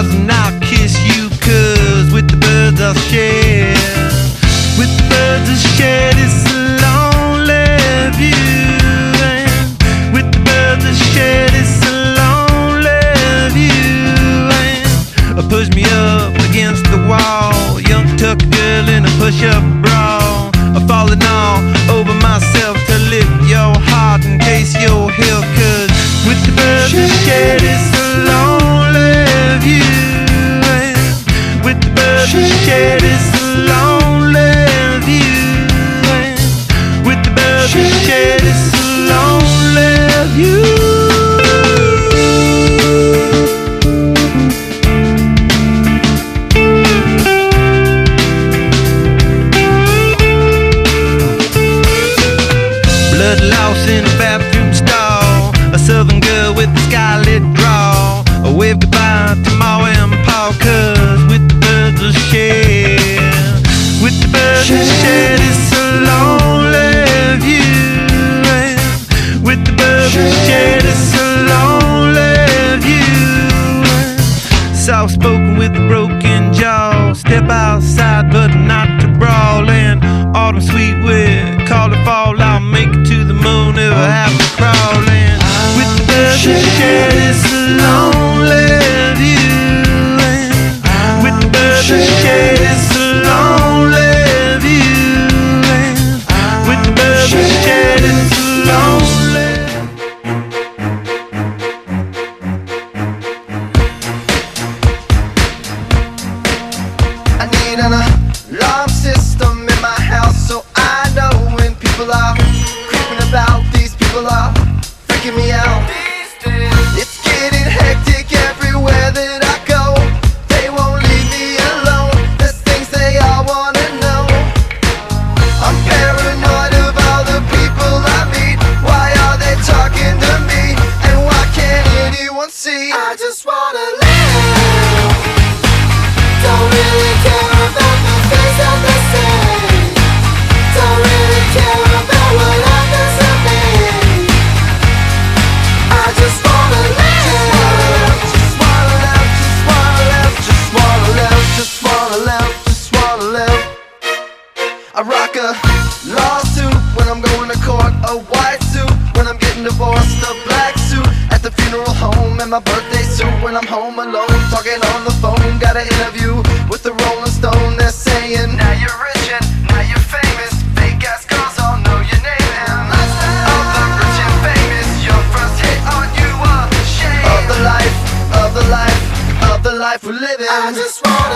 eyes and I'll kiss you, 'cause with the birds I'll share. With the birds I'll share this lonely view. And with the birds I'll share this lonely view. And push me up against the wall, young tuck girl in a push-up bra, falling all over myself to lift your heart in case you're here. 'Cause with the birds I share this lonely view. And with the birds I share this lonely view. And with the birds I share this lonely view. Blood lost in a bathroom stall, a southern girl with a skylit draw, a wave goodbye to Ma and Pa, 'cause with the birds I share. With the birds I share this lonely view. And with the birds I share this lonely view. Soft spoken with a broken jaw, step outside but not to brawl. And autumn sweet with call it fall, I'll make it to the moon if I have to crawl. And with the birds I share this lonely view. And with the birds I share this lonely view. And with the birds I share this lonely. I need an alarm system in my house so I know when people are creeping about. These people are freaking me out. It's getting hectic everywhere that I go. They won't leave me alone. There's things they all wanna know. I'm paranoid of all the people I meet. Why are they talking to me? And why can't anyone see? I just wanna live. Don't really care about the things that they say. Don't really care about what happens to me. I just wanna live. Just wanna live, just wanna live, just wanna live, just wanna live, just wanna live. I rock a lawsuit when I'm going to court, a white suit when I'm getting divorced, a black suit at the funeral home, and my birthday suit when I'm home alone, talking on the phone. Got an interview with the Rolling Stone. They're saying, now you're rich and now you're famous. Fake ass girls all know your name. And of the rich and famous, your first hit on you a shame. Of the life, of the life, of the life we're living. I just want